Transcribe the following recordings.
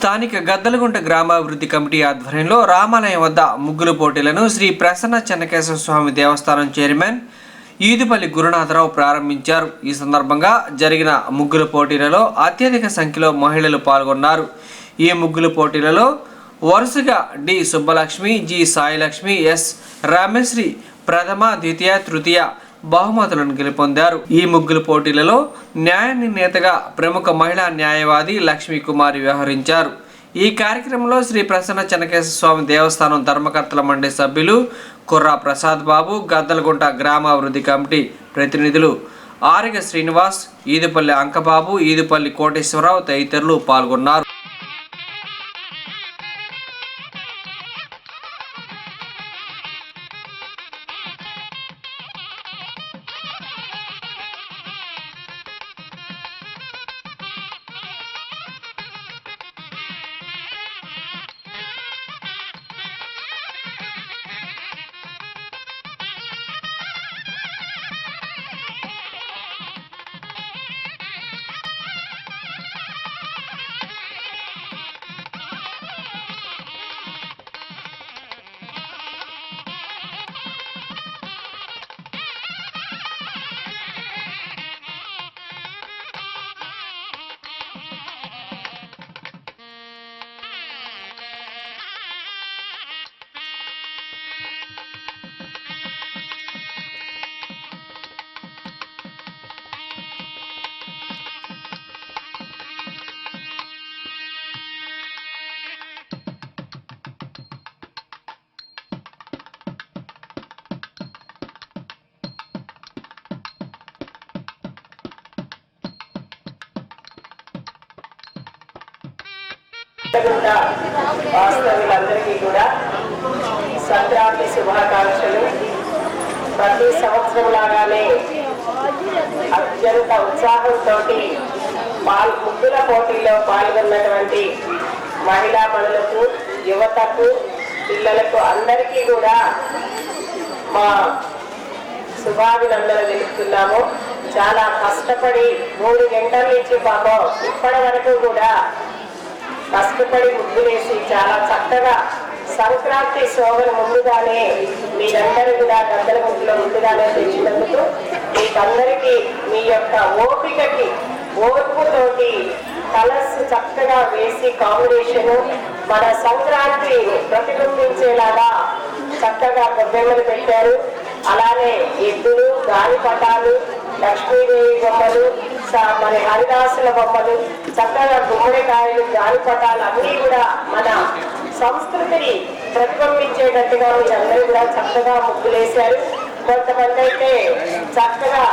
స్థానిక గద్దలగుంట గ్రామాభివృద్ధి కమిటీ ఆధ్వర్యంలో రామాలయం వద్ద ముగ్గుల పోటీలను శ్రీ ప్రసన్న చెన్నకేశవ స్వామి దేవస్థానం చైర్మన్ ఈదుపల్లి గురునాథరావు ప్రారంభించారు. ఈ సందర్భంగా జరిగిన ముగ్గుల పోటీలలో అత్యధిక సంఖ్యలో మహిళలు పాల్గొన్నారు. ఈ ముగ్గుల పోటీలలో వరుసగా D Subbalakshmi, G Sailakshmi, S Rameshri ప్రథమ, ద్వితీయ, తృతీయ బహుమతులను గెలుపొందారు. ఈ ముగ్గుల పోటీలలో న్యాయ నిర్ణేతగా ప్రముఖ మహిళా న్యాయవాది లక్ష్మీ కుమారి వ్యవహరించారు. ఈ కార్యక్రమంలో శ్రీ ప్రసన్న చెన్నకేశవ స్వామి దేవస్థానం ధర్మకర్తల మండలి సభ్యులు కుర్రా ప్రసాద్ బాబు, గద్దలగుంట గ్రామాభివృద్ధి కమిటీ ప్రతినిధులు ఆరిగ శ్రీనివాస్, ఈదుపల్లి అంకబాబు, ఈదుపల్లి కోటేశ్వరరావు తదితరులు పాల్గొన్నారు. వాస్తవులందరికీ కూడా సంక్రాంతి శుభాకాంక్షలు. ప్రతి సంవత్సరం లాగానే అత్యంత ఉత్సాహంతో ముగ్గుల పోటీలో పాల్గొన్నటువంటి మహిళా మనులకు, యువతకు, పిల్లలకు అందరికీ కూడా మా శుభాభినందనలు తెలుపుతున్నాము. చాలా కష్టపడి 3 గంటల నుంచి పాపం ఇప్పటి వరకు కూడా కష్టపడి ముగ్గులేసి చాలా చక్కగా సంక్రాంతి శోభను ముందుగానే మీరందరూ కూడా గద్దలగుంటలో ముందుగానే తెచ్చినందుకు మీకందరికీ మీ యొక్క ఓపికకి ఓర్పుతోటి కలర్స్ చక్కగా వేసి కాంబినేషను మన సంక్రాంతి ప్రతిబింబించేలాగా చక్కగా గొబ్బెమ్మలు పెట్టారు. అలానే ఎద్దులు, గాలిపటాలు, లక్ష్మీదేవి బొమ్మలు, మరి హరిదాసుల బొమ్మలు, చక్కగా గుమ్మడికాయలు, గాలిపటాలు అన్నీ కూడా మన సంస్కృతిని ప్రతిబింబించేటట్టుగా మీరందరూ కూడా చక్కగా ముగ్గులేశారు. కొంతమంది అయితే చక్కగా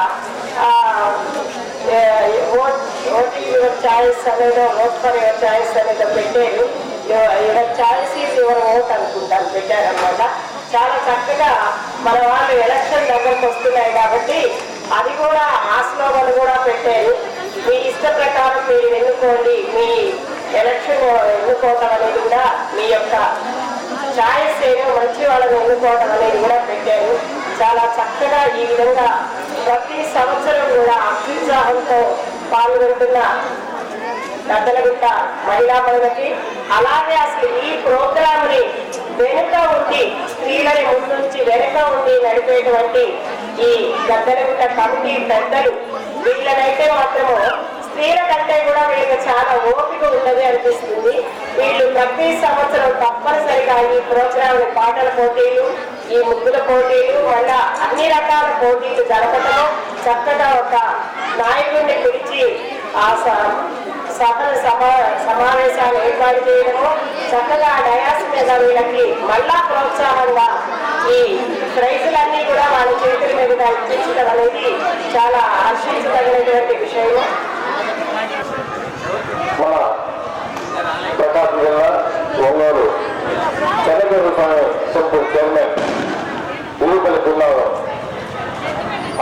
ఓటింగ్ యువర్ చాయిస్ అనేది, ఓట్ ఫర్ యువర్ చాయిస్ అనేది పెట్టారు. Your choice is your vote అనుకుంటాను పెట్టారనమాట. చాలా చక్కగా మన వాళ్ళు ఎలక్షన్ దగ్గరకు వస్తున్నాయి కాబట్టి అది కూడా ఆ స్లోగన్ కూడా పెట్టారు. మీ ఇష్ట ప్రకారం మీరు ఎన్నుకోండి, మీ ఎలక్షన్ ఎన్నుకోవటం అనేది కూడా మీ యొక్క ఛాయిస్ ఏదో మంచి వాళ్ళని ఎన్నుకోవటం అనేది కూడా పెట్టారు. చాలా చక్కగా ఈ విధంగా ప్రతి సంవత్సరం కూడా అత్యుత్సాహంతో పాల్గొంటున్న గద్దలగుంట మహిళా మనులకి, అలాగే అసలు ఈ ప్రోగ్రామ్ ని వెనుక ఉండి స్త్రీలని ముందుంచి వెనుక ఉండి నడిపేటువంటి ఈ గద్దలగుంట కమిటీ పెద్దలు, వీళ్ళనైతే మాత్రము స్త్రీల కంటే కూడా వీళ్ళకి చాలా ఓపిక ఉన్నది అనిపిస్తుంది. వీళ్ళు ప్రతి సంవత్సరం తప్పనిసరిగా ఈ ప్రోగ్రామ్ పాటల పోటీలు, ఈ ముగ్గుల పోటీలు, మళ్ళా అన్ని రకాల పోటీలు జరపటము, చక్కగా ఒక నాయకుడిని పిలిచి ఆ సమావేశాలు ఏర్పాటు చేయడము, చక్కగా డయాస్ మీద వీళ్ళకి మళ్ళా ప్రోత్సాహంగా ఈ ప్రైజులన్నీ కూడా వాళ్ళ చేతుల మీదుగా ఇప్పించడం అనేది చాలా హర్షించదగినటువంటి విషయము. మన ప్రకాశం జిల్లా ఒంగోలు చెన్నకేశవ స్వామి టెంపుల్ చైర్మన్ ఈదుపల్లి గురునాథరావు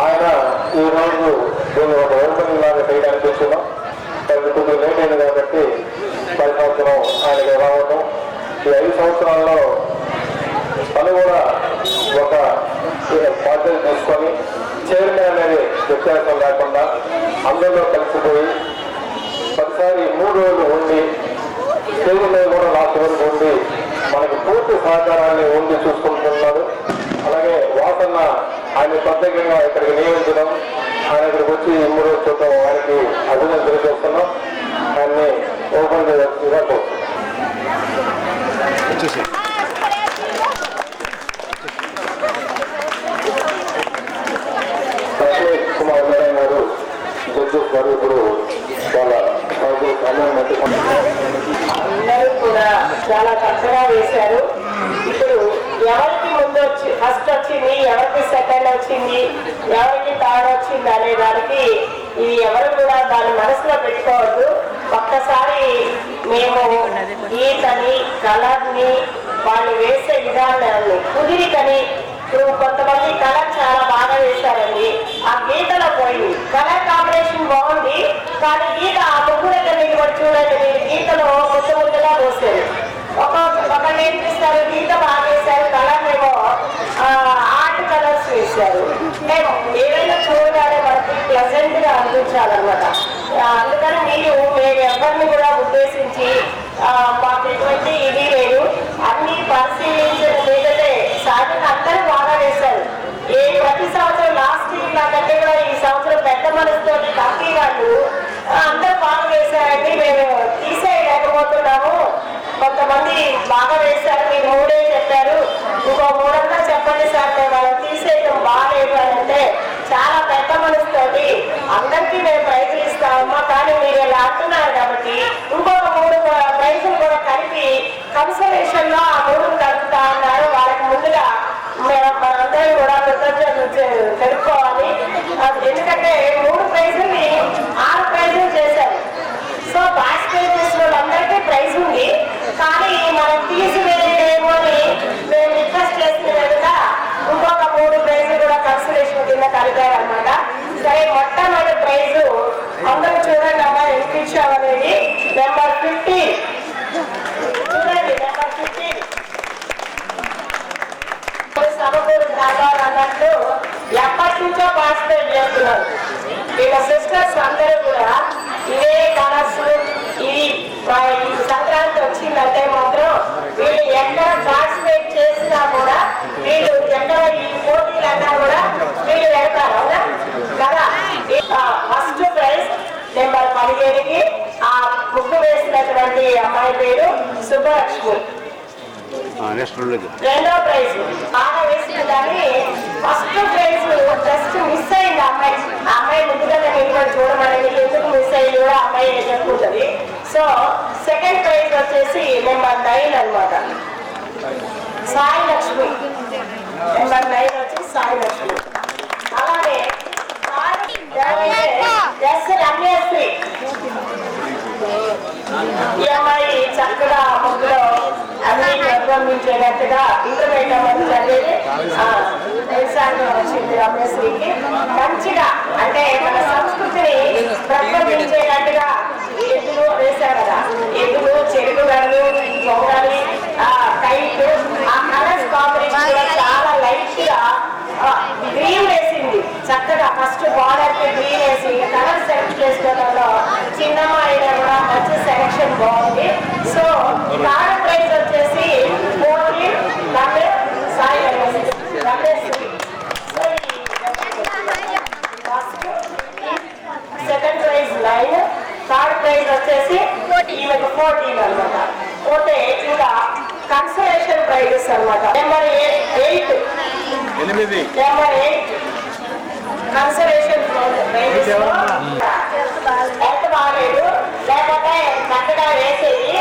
ఆయన ఈరోజు దీన్ని ఒక ఓపెనింగ్ లాగా చేయడానికి వచ్చున్నాం. కొద్దిగా లేట్ అయింది కాబట్టి 10 సంవత్సరం ఆయనకి రావటం, ఈ 5 సంవత్సరాల్లో తను కూడా ఒక బాధ్యత తీసుకొని చైర్మన్ అనేది వ్యత్యాసం లేకుండా అందరిలో కలిసిపోయి 10 రోజులు ఉండి స్టేజ్ మీద కూడా లాస్ట్ వరకు ఉండి మనకు పూర్తి సహకారాన్ని ఉండి చూసుకుంటున్నాడు. అలాగే వాసన్న ఆయన ప్రత్యేకంగా ఇక్కడికి నియమించడం, ఆయన ఇక్కడికి వచ్చి 3 రోజులు చూడటం ఆయనకి అభినందన తెలియజేస్తున్నాం. ఆయన్ని ఓపెన్ చేయాల్సిందిగా కోరుతున్నాం. కుమార్ నారాయణ గారు జడ్జెస్ గారు ఇప్పుడు చాలా అందరూ కూడా చాలా చక్కగా వేశారు. ఇప్పుడు ఎవరికి ముందు వచ్చి ఫస్ట్ వచ్చింది, ఎవరికి సెకండ్ వచ్చింది, ఎవరికి థర్డ్ వచ్చింది అనే దానికి ఇది ఎవరు కూడా దాన్ని మనసులో పెట్టుకోవద్దు. ఒక్కసారి మేము గీతని కలర్ని వాళ్ళు వేసే విధానాన్ని కుదిరికని ఇప్పుడు కొంతమంది కలర్ చాలా బాగా వేశారండి, ఆ గీతలో పోయింది. కలర్ కాంబినేషన్ బాగుంది కానీ గీత ఆ ముగ్గు దగ్గర నిలబడి చూడండి, మీరు గీతలో ముద్దగా పోసారు. ఒక నేర్పిస్తారు, గీత బాగా వేశారు, కలర్ ఏమో ఆర్ట్ కలర్స్ వేశారు. మేము ఏదైనా చూడగానే మనకి ప్లెజెంట్ గా అనిపించాలన్నమాట. అందుకని మేము ఎవరిని కూడా ఉద్దేశించి మాకు ఎటువంటి ఇది లేదు, అన్ని పరిశీలించిన మీదటే సాధన అందరూ బాగా వేశారు. ప్రతి సంవత్సరం లాస్ట్ ఇయర్ నాకంటే కూడా ఈ సంవత్సరం పెద్ద మనసుతో కమిటీ వాళ్ళు అందరూ బాగా వేశారండి. మేము తీసేయలేకపోతున్నాము, కొంతమంది బాగా వేశారు, మీరు 3 చెప్పారు, ఇంకో 3 చెప్పండి సార్, మేము మనం తీసేయడం బాగాలేదు అని అంటే చాలా పెద్ద మనసుతోటి అందరికీ మేము ప్రైజులు ఇస్తామమ్మా, కానీ మీరు ఇలా అంటున్నారు కాబట్టి ఇంకొక 3 ప్రైజులు కూడా కలిపి కన్సలేషన్ లో ఆ 3 కలుపుతా అన్నారు. వాళ్ళకి ముందుగా మనందరూ కూడా కృతజ్ఞతలు తెలుపుకోవాలి. ఎందుకంటే 3 ప్రైజుల్ని 6 ప్రైజులు చేశారు. సో పార్టిసిపేట్ చేసిన వాళ్ళందరికీ ప్రైజ్ ఉంది, కానీ మనం తీసివేయలేమో అని మేము రిక్వెస్ట్ చేసిన విధంగా ఇంకొక 3 ప్రైజులు కూడా కన్సలేషన్ కింద కలిపారు అనమాట. సరే, మొట్టమొదటి ప్రైజు అందరూ చూడండి అమ్మా, ఎంత ఇచ్చామనేది నెంబర్ 15 చూడండి. నెంబర్ 15 సమకూరు గ్రామాలు అన్నట్టు ఎప్పటి నుంచో పార్టిసిపేట్ చేస్తున్నారు. వీళ్ళ సిస్టర్స్ అందరూ కూడా ఇవే కలర్స్, ఇది సంక్రాంతి వచ్చిందంటే మాత్రం వీళ్ళు ఎక్కడ పార్టిసిపేట్ చేసినా కూడా, వీళ్ళు ఎక్కడ ఈ పోటీలన్నా కూడా వీళ్ళు వెళ్తారు అవునా కదా. ఫస్ట్ ప్రైజ్ నెంబర్ 17కి ఆ ముగ్గు వేసినటువంటి అమ్మాయి పేరు సుబ్బలక్ష్మి. రెండో ప్రైజ్ బాగా వేసిన దాన్ని ఫస్ట్ ప్రైజ్ జస్ట్ మిస్ అయింది అమ్మాయి. ఆ అమ్మాయి ముందుగా నిలబడి చూడమని ఎందుకు మిస్ అయ్యి కూడా అమ్మాయి చెప్పుకుంటుంది. సో సెకండ్ ప్రైజ్ వచ్చేసి నెంబర్ 9 అనమాట, సాయి లక్ష్మి. నెంబర్ 9 వచ్చి సాయి లక్ష్మి. అలాగే ఎస్ రమ్యశ్రీ, ఈ అమ్మాయి చక్కగా ముగ్గులో అన్ని నిర్బంధించేటట్టుగా ఇంటర్మీడియట్ అవ్వడం జరిగేది. వ్యవసాయంలో వచ్చింది రమ్యశ్రీకి. మంచిగా అంటే మన సంస్కృతిని ప్రతిబింబించేటట్టుగా ఎద్దులు వేశారు కదా, ఎద్దులు, చెరుకు గడలు, పొంగలి, కైట్, ఆ కలర్స్ కాంబినేషన్ కూడా చాలా లైట్ గా గ్రీన్ వేసింది చక్కగా. ఫస్ట్ బార్డర్ కి గ్రీన్ వేసి కలర్ సెలెక్ట్ చేసుకోవడంలో చిన్నమ్మ అయినా కూడా మంచి సెలెక్షన్ బాగుంది. సో థర్డ్ ప్రైజ్ వచ్చేసి 14 Sai Rameshwari. Second prize 9, third prize వచ్చేసి ఈమెకు 14 అనమాట. పోతే ఇంకా కన్సలేషన్ ప్రైజెస్ అనమాట. నెంబర్ 8 కన్సలేషన్ ప్రైజెస్ ఎంత బాగాలేదు, లేకపోతే చక్కగా వేసేది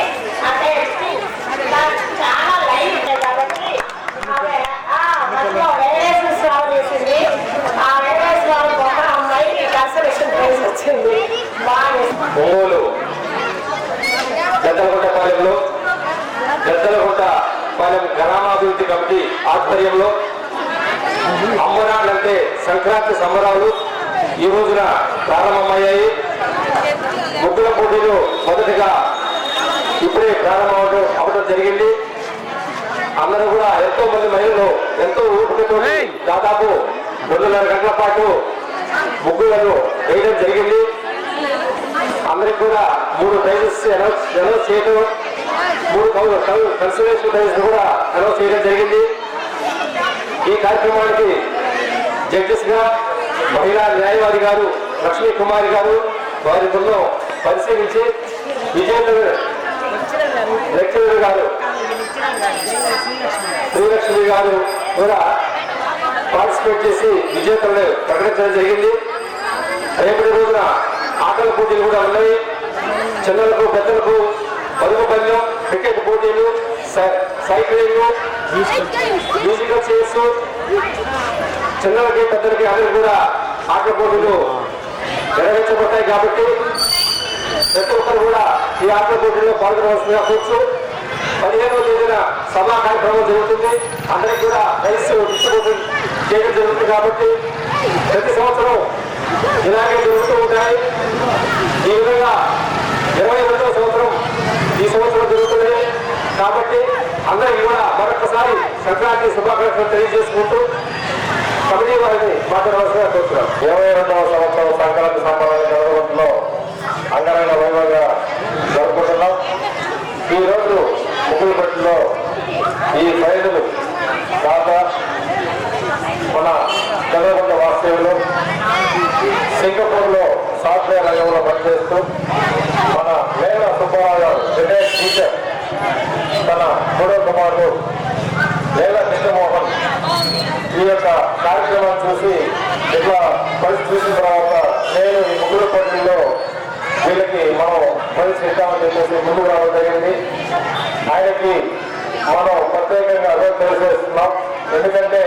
అంటే చాలా లైట్ కాబట్టి ఆమె వెంకటేశ్వర స్వామి వేసింది. ఆ వెంకటేశ్వర స్వామి బొమ్మ అమ్మాయికి కన్సలేషన్ ప్రైజ్ వచ్చింది. బాగా జద్దలగుట్టపాలెం గ్రామాభివృద్ధి కమిటీ ఆధ్వర్యంలో అంబరాలంటే సంక్రాంతి సంబరాలు ఈ రోజున ప్రారంభమయ్యాయి. ముగ్గుల పోటీలు మొదటిగా ఇప్పుడే ప్రారంభం అవడం జరిగింది. అందరూ కూడా ఎంతో మంది మహిళలు ఎంతో ఊపిరితో దాదాపు 2.5 గంటల పాటు ముగ్గులను వేయడం జరిగింది. అందరికి కూడా 3 ప్రైజెస్ అనౌన్స్ చేయడం కన్సల్టేషన్ ప్రైజ్ కూడా అనౌన్స్ చేయడం జరిగింది. ఈ కార్యక్రమానికి జడ్జెస్ గా మహిళా న్యాయవాది గారు లక్ష్మీ కుమారి గారు వారి బృందం పరిశీలించి విజేతలు లెక్చరర్ గారు శ్రీలక్ష్మి గారు కూడా పార్టిసిపేట్ చేసి విజేతలను ప్రకటించడం జరిగింది. రేపటి రోజున ఆటల పోటీలు కూడా ఉన్నాయి. చిన్నలకు పెద్దలకు పరుగు పందెం, క్రికెట్ పోటీలు, సైక్లింగ్, మ్యూజికల్ చైర్స్, చిన్నలకి పెద్దలకి అందరికి కూడా ఆటల పోటీలు నిర్వహించబడతాయి. కాబట్టి ప్రతి ఒక్కరు కూడా ఈ ఆటల పోటీల్లో పాల్గొనవలసిందిగా కోరుచు. 15వ తేదీన సభా కార్యక్రమం జరుగుతుంది. అందరికి కూడా రైస్ డిస్ట్రిబ్యూషన్ చేయడం జరుగుతుంది. కాబట్టి ప్రతి సంవత్సరం ఇలాగే జరుగుతూ ఉంటాయి. ఈ విధంగా 22వ సంవత్సరం ఈ సంవత్సరం జరుగుతుంది. కాబట్టి అందరికీ కూడా మరొకసారి సంక్రాంతి శుభాకాంక్షలు తెలియజేసుకుంటూ కమిటీ వారిని మాట్లాడవలసిగా కోరుతున్నాం. 22వ సంవత్సరం సంక్రాంతి సంబరాలు జరగడంలో అంగరంగ వైభవంగా జరుపుకుంటున్నాం. ఈరోజు ముగ్గులపట్టిలో ఈ ఫైనల్ దాత మన చంద్రగుంట వాస్తవ్యులు సింగపూర్లో సాఫ్ట్వేర్ రంగంలో పనిచేస్తూ మన వేల సుబ్బారావు గారు రిటైర్డ్ టీచర్ తన మూడో కుమారుడు వేల కృష్ణమోహన్ ఈ యొక్క కార్యక్రమాన్ని చూసి ఇట్లా పరిస్థితి చూసిన తర్వాత నేను ఈ ముగ్గురు పోటీల్లో వీళ్ళకి మనం పరిస్థితి ఇద్దామని చెప్పేసి ముందుకు రావడం జరిగింది. ఆయనకి మనం ప్రత్యేకంగా అర్థం తెలియజేస్తున్నాం. ఎందుకంటే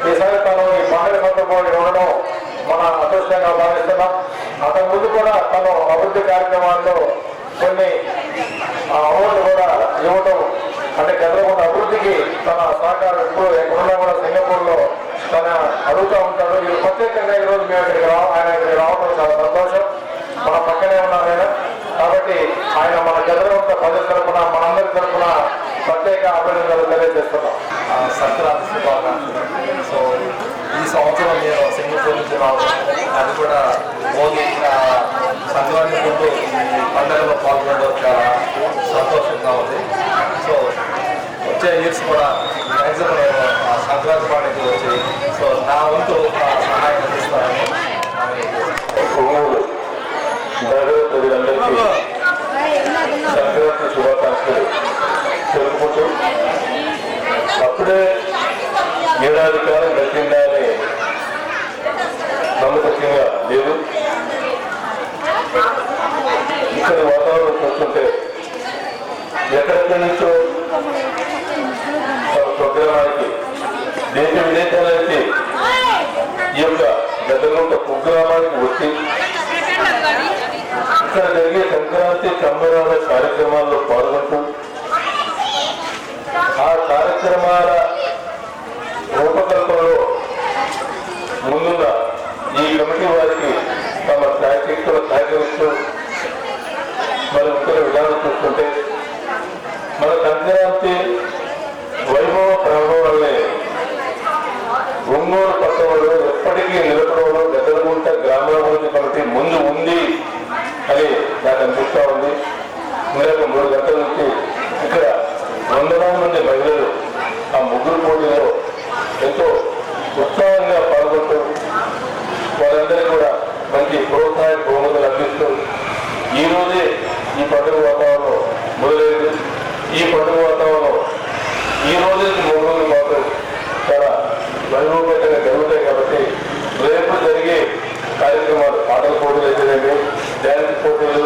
ఈసారి తను ఈ పండుగ సందర్భంలో ఉండడం మన అదృష్టంగా భావిస్తున్నాం. అతని ముందు కూడా తను అభివృద్ధి కార్యక్రమాల్లో కొన్ని అవార్డులు కూడా ఇవ్వడం, అంటే చంద్రబాబు అభివృద్ధికి తన సహకారం ఎప్పుడు ఎక్కడున్నా కూడా సింగపూర్లో తన అడుగుతూ ఉంటాడు. ఇది ప్రత్యేకంగా ఈరోజు మేము ఆయన ఇక్కడికి రావడం చాలా సంతోషం. మన పక్కనే ఉన్నారు ఆయన. కాబట్టి ఆయన మన చంద్రబాబు ప్రజల తరఫున మనందరి తరఫున ప్రత్యేక అభినందనలు తెలియజేస్తున్నాం. సంక్రాంతి శుభాకాంక్షలు. సో ఈ సంవత్సరం నేను సింగపూర్ నుంచి రావడం, అది కూడా మోదీ సంక్రాంతి ముందు ఈ పండుగలో పాల్గొనడం చాలా సంతోషంగా ఉంది. సో వచ్చే ఇయర్స్ కూడా మ్యాక్సిమం నేను సంక్రాంతి పండుగకి వచ్చి సో నా వంతు సహాయం అందిస్తానని ప్రజలందరికీ సంక్రాంతి శుభాకాంక్షలు తెలుపుకుంటూ అప్పుడే ఏడాది కాలం గడిచిందా అని నమ్మకంగా లేదు. ఇక్కడి వాతావరణం చూస్తుంటే ఎక్కడెక్కడి నుంచో తమ స్వగ్రామానికి దేశ విదేశాలకి ఈ యొక్క గతంలో కుగ్రామానికి వచ్చి ఇక్కడ జరిగే సంక్రాంతి సంబరాల కార్యక్రమాల్లో పాల్గొంటూ ఆ కార్యక్రమాల రూపకల్పనలో ముందున్న ఈ కమిటీ వారికి తమ శాఖలు సహకరిస్తూ మరి ఇతర విధానం చూస్తుంటే మన సంక్రాంతి వైభవ ప్రారంభంలోనే ఒంగోలు పట్టణంలో ఎప్పటికీ నిలబడంలో గద్దలగుంట గ్రామాభివృద్ధి కమిటీ ముందు ఉంది అని నాకు అనిపిస్తూ ఉంది. ఇందాక 3 గంటల నుంచి ఇక్కడ వందలాది మంది మహిళలు ఆ ముగ్గురు పోటీలో ఎంతో ఉత్సాహంగా పాల్గొంటూ వారందరికీ కూడా మంచి ప్రోత్సాహ బహుమతులు అందిస్తూ ఈరోజే ఈ పండుగ వాతావరణం మొదలైంది. ఈ పండుగ వాతావరణం ఈ రోజు 3 రోజులు మాత్రం చాలా వైభవంగా జరుగుతాయి. కాబట్టి రేపు జరిగే కార్యక్రమాలు ఆటల పోటీలు అయితేనేమి, డ్యాన్స్ పోటీలు,